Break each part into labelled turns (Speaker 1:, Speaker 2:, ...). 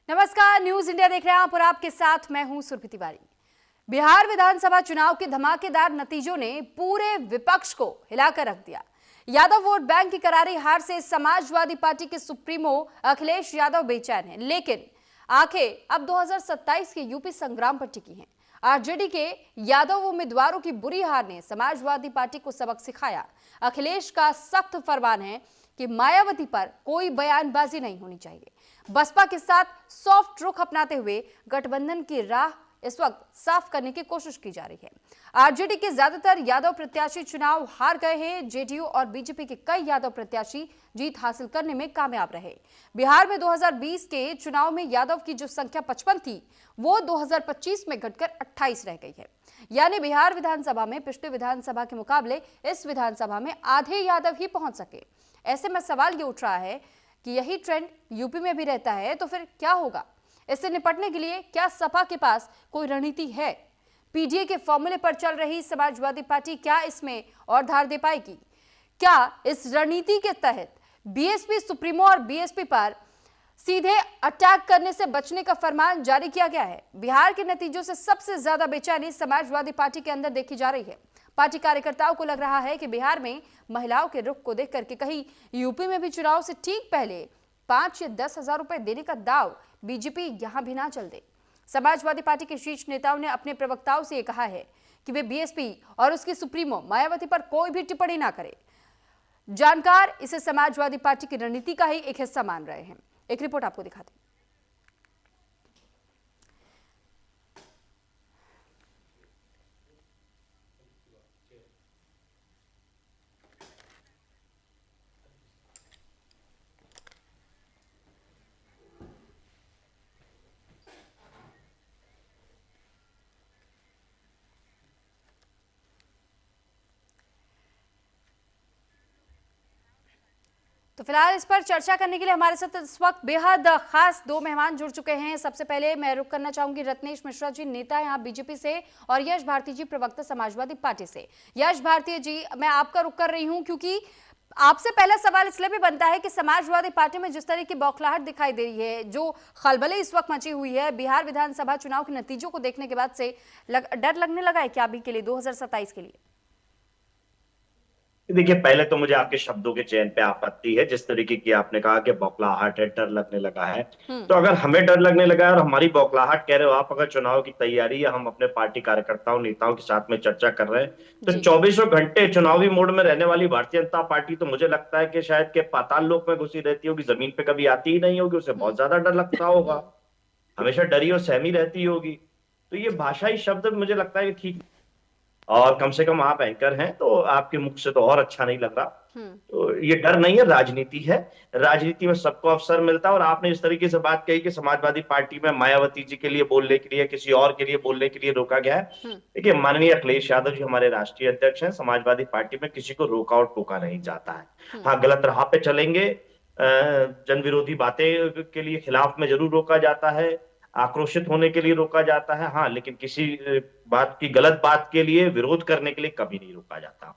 Speaker 1: नमस्कार, news India देख रहे हैं आप और आपके साथ मैं हूं सुरभि तिवारी। बिहार विधानसभा चुनाव के धमाकेदार नतीजों ने पूरे विपक्ष को हिलाकर रख दिया। यादव वोट बैंक की करारी हार से समाजवादी पार्टी के सुप्रीमो अखिलेश यादव बेचैन हैं, लेकिन आंखें अब 2027 के यूपी संग्राम पर टिकी हैं। आरजेडी के यादव उम्मीदवारों की बुरी हार ने समाजवादी पार्टी को सबक सिखाया। अखिलेश का सख्त फरमान है कि मायावती पर कोई बयानबाजी नहीं होनी चाहिए। बसपा के साथ सॉफ्ट रुख अपनाते हुए गठबंधन की राह इस वक्त साफ करने की कोशिश की जा रही है। आरजेडी के ज्यादातर यादव प्रत्याशी चुनाव हार गए हैं। जेडीयू और बीजेपी के कई यादव प्रत्याशी जीत हासिल करने में कामयाब रहे। बिहार में 2020 के चुनाव में यादव की जो संख्या 55 थी, वो 2025 में घटकर 28 रह गई है। यानी बिहार विधानसभा में पिछले विधानसभा के मुकाबले इस विधानसभा में आधे यादव ही पहुंच सके। ऐसे में सवाल ये उठ रहा है कि यही ट्रेंड यूपी में भी रहता है तो फिर क्या होगा? इससे निपटने के लिए क्या सपा के पास कोई रणनीति है? पीडीए के फॉर्मूले पर चल रही समाजवादी पार्टी क्या इसमें और धार दे पाएगी? क्या इस रणनीति के तहत बीएसपी सुप्रीमो और बीएसपी पर सीधे अटैक करने से बचने का फरमान जारी किया गया है? बिहार के नतीजों से सबसे ज्यादा बेचैनी समाजवादी पार्टी के अंदर देखी जा रही है। पार्टी कार्यकर्ताओं को लग रहा है कि बिहार में महिलाओं के रुख को देख करके कहीं यूपी में भी चुनाव से ठीक पहले 5 या 10 हजार रुपए देने का दाव बीजेपी यहां भी ना चल दे। समाजवादी पार्टी के शीर्ष नेताओं ने अपने प्रवक्ताओं से कहा है कि वे बीएसपी और उसकी सुप्रीमो मायावती पर कोई भी टिप्पणी ना करे। जानकार इसे समाजवादी पार्टी की रणनीति का ही एक हिस्सा मान रहे हैं। एक रिपोर्ट आपको दिखाते हैं। तो फिलहाल इस पर चर्चा करने के लिए हमारे साथ इस वक्त बेहद खास दो मेहमान जुड़ चुके हैं। सबसे पहले मैं रुक करना चाहूंगी रत्नेश मिश्रा जी, नेता यहाँ बीजेपी से, और यश भारती जी, प्रवक्ता समाजवादी पार्टी से। यश भारती जी, मैं आपका रुक कर रही हूँ क्योंकि आपसे पहला सवाल इसलिए भी बनता है कि समाजवादी पार्टी में जिस तरह की बौखलाहट दिखाई दे रही है, जो खलबली इस वक्त मची हुई है बिहार विधानसभा चुनाव के नतीजों को देखने के बाद से डर लगने लगा है क्या अभी के लिए 2027 के लिए?
Speaker 2: देखिए, पहले तो मुझे आपके शब्दों के चयन पे आपत्ति है। जिस तरीके की आपने कहा कि बौखलाहट है, डर लगने लगा है, तो अगर हमें डर लगने लगा है और हमारी बौखलाहट कह रहे हो आप, अगर चुनाव की तैयारी या हम अपने पार्टी कार्यकर्ताओं नेताओं के साथ में चर्चा कर रहे हैं, तो 24 घंटे चुनावी मोड में रहने वाली भारतीय जनता पार्टी तो मुझे लगता है कि शायद के पाताल लोक में घुसी रहती होगी, जमीन पे कभी आती ही नहीं होगी। उसे बहुत ज्यादा डर लगता होगा, हमेशा डरी और सहमी रहती होगी। तो ये भाषाई शब्द मुझे लगता है कि ठीक, और कम से कम आप एंकर हैं तो आपके मुख से तो और अच्छा नहीं लग रहा। तो ये डर नहीं है, राजनीति है। राजनीति में सबको अवसर मिलता है। और आपने इस तरीके से बात कही कि समाजवादी पार्टी में मायावती जी के लिए बोलने के लिए, किसी और के लिए बोलने के लिए रोका गया है। देखिए, माननीय अखिलेश यादव जी हमारे राष्ट्रीय अध्यक्ष हैं। समाजवादी पार्टी में किसी को रोका और टोका नहीं जाता है। हाँ, गलत राह पे चलेंगे, जन विरोधी बातें के लिए खिलाफ में जरूर रोका जाता है, आक्रोशित होने के लिए रोका जाता है। हाँ, लेकिन किसी बात की, गलत बात के लिए विरोध करने के लिए कभी नहीं रोका जाता।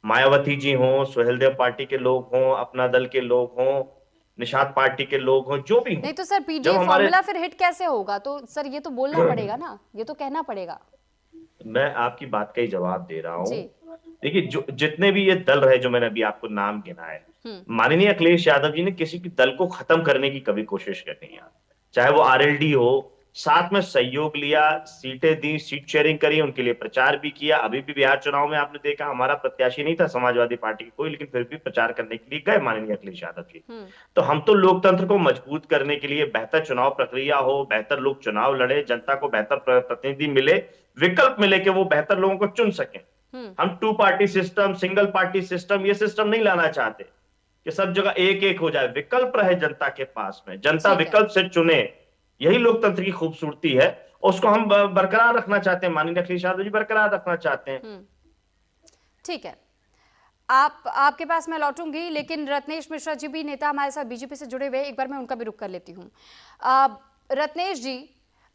Speaker 2: मायावती जी हों, सुहेलदेव पार्टी के लोग हों, अपना दल के लोग हों, निषाद पार्टी के लोग हों, जो भी हों।
Speaker 1: नहीं तो सर, पीडीए फॉर्मूला फिर हिट कैसे होगा? तो सर ये तो बोलना पड़ेगा ना, ये तो कहना पड़ेगा।
Speaker 2: मैं आपकी बात का ही जवाब दे रहा हूँ। देखिए, जो जितने भी ये दल रहे, जो मैंने अभी आपको नाम गिनाए, माननीय अखिलेश यादव जी ने किसी की दल को खत्म करने की कभी कोशिश नहीं है। चाहे वो आरएलडी हो, साथ में सहयोग लिया, सीटें दी, सीट शेयरिंग करी, उनके लिए प्रचार भी किया। अभी भी बिहार चुनाव में आपने देखा, हमारा प्रत्याशी नहीं था समाजवादी पार्टी की कोई, लेकिन फिर भी प्रचार करने के लिए गए माननीय अखिलेश यादव जी। तो हम तो लोकतंत्र को मजबूत करने के लिए, बेहतर चुनाव प्रक्रिया हो, बेहतर लोग चुनाव लड़े, जनता को बेहतर प्रतिनिधि मिले, विकल्प मिले कि वो बेहतर लोगों को चुन सके। हम 2 party system, single party system, ये सिस्टम नहीं लाना चाहते कि सब जगह एक एक हो जाए। विकल्प रहे जनता के पास में, जनता विकल्प से चुने, यही लोकतंत्र की खूबसूरती है। उसको हम बरकरार रखना चाहते हैं। माननीय अखिलेश यादव जी बरकरार रखना चाहते हैं।
Speaker 1: ठीक है, आपके पास मैं लौटूंगी, लेकिन रत्नेश मिश्रा जी भी नेता हमारे साथ बीजेपी से जुड़े हुए, एक बार मैं उनका भी रुख कर लेती हूँ। रत्नेश जी,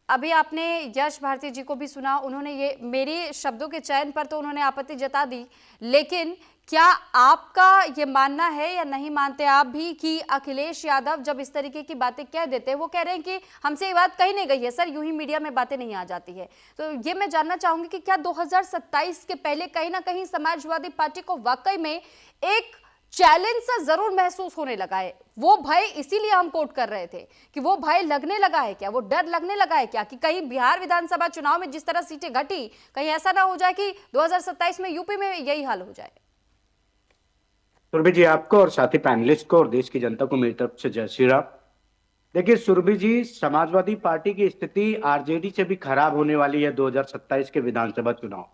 Speaker 1: अभी आपने यश भारती जी को भी सुना, उन्होंने ये मेरे शब्दों के चयन पर तो उन्होंने आपत्ति जता दी, लेकिन क्या आपका ये मानना है या नहीं मानते आप भी कि अखिलेश यादव जब इस तरीके की बातें कह देते हैं, वो कह रहे हैं कि हमसे ये बात कही नहीं गई है सर, यूं ही मीडिया में बातें नहीं आ जाती है, तो ये मैं जानना चाहूंगी कि क्या 2027 के पहले कहीं ना कहीं समाजवादी पार्टी को वाकई में एक चैलेंज सा जरूर महसूस होने लगा है? वो भय इसीलिए हम कोट कर रहे थे कि वो भय लगने लगा है क्या, वो डर लगने लगा है क्या कि कहीं बिहार विधानसभा चुनाव में जिस तरह सीटें घटी, कहीं ऐसा ना हो जाए कि 2027 में यूपी में यही हाल हो जाए?
Speaker 3: सुरभि जी, आपको और साथी पैनलिस्ट को और देश की जनता को मेरी तरफ से जय श्री राम। देखिए सुरभि जी, समाजवादी पार्टी की स्थिति आरजेडी से भी खराब होने वाली है 2027 के विधानसभा चुनाव।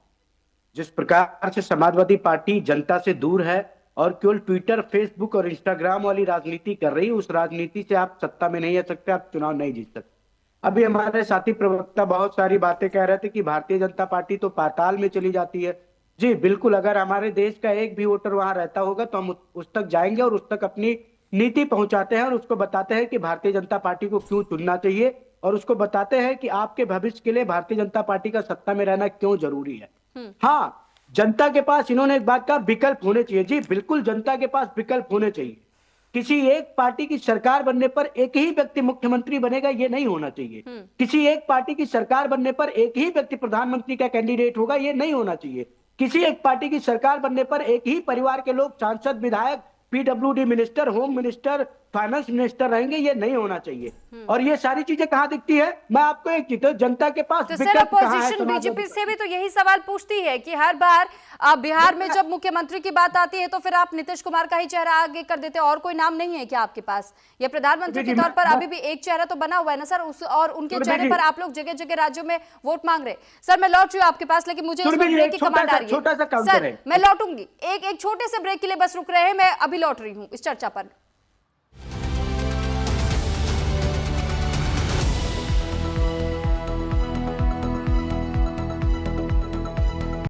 Speaker 3: जिस प्रकार से समाजवादी पार्टी जनता से दूर है और केवल ट्विटर, फेसबुक और इंस्टाग्राम वाली राजनीति कर रही है, उस राजनीति से आप सत्ता में नहीं आ सकते, आप चुनाव नहीं जीत सकते। अभी हमारे साथी प्रवक्ता बहुत सारी बातें कह रहे थे कि भारतीय जनता पार्टी तो पाताल में चली जाती है। जी बिल्कुल, अगर हमारे देश का एक भी वोटर वहां रहता होगा तो हम उस तक जाएंगे और उस तक अपनी नीति पहुंचाते हैं और उसको बताते हैं कि भारतीय जनता पार्टी को क्यों चुनना चाहिए और उसको बताते हैं कि आपके भविष्य के लिए भारतीय जनता पार्टी का सत्ता में रहना क्यों जरूरी है। हाँ, जनता के पास, इन्होंने एक बात कहा, विकल्प होने चाहिए। जी बिल्कुल, जनता के पास विकल्प होने चाहिए। किसी एक पार्टी की सरकार बनने पर एक ही व्यक्ति मुख्यमंत्री बनेगा, ये नहीं होना चाहिए। किसी एक पार्टी की सरकार बनने पर एक ही व्यक्ति प्रधानमंत्री का कैंडिडेट होगा, ये नहीं होना चाहिए। किसी एक पार्टी की सरकार बनने पर एक ही परिवार के लोग सांसद, विधायक, PWD minister, home minister, finance minister रहेंगे, ये नहीं होना चाहिए। और ये सारी चीजें कहां दिखती है? मैं आपको एक चीज, जनता के पास
Speaker 1: तो सर
Speaker 3: विकल्प कहां है?
Speaker 1: अपोजिशन बीजेपी से भी तो यही सवाल पूछती है कि हर बार बिहार में जब मुख्यमंत्री की बात आती है तो फिर आप नीतीश कुमार का ही चेहरा आगे कर देते हैं, और कोई नाम नहीं है क्या आपके पास? ये प्रधानमंत्री के तौर पर अभी भी एक चेहरा तो बना हुआ है ना सर, और उनके चेहरे पर आप लोग जगह जगह राज्यों में वोट मांग रहे। सर मैं लौट रही हूँ आपके पास, लेकिन मुझे ब्रेक की कमांड आ रही है। सर मैं लौटूंगी, एक छोटे से ब्रेक के लिए बस रुक रहे हैं, मैं अभी लौट रही हूँ इस चर्चा पर।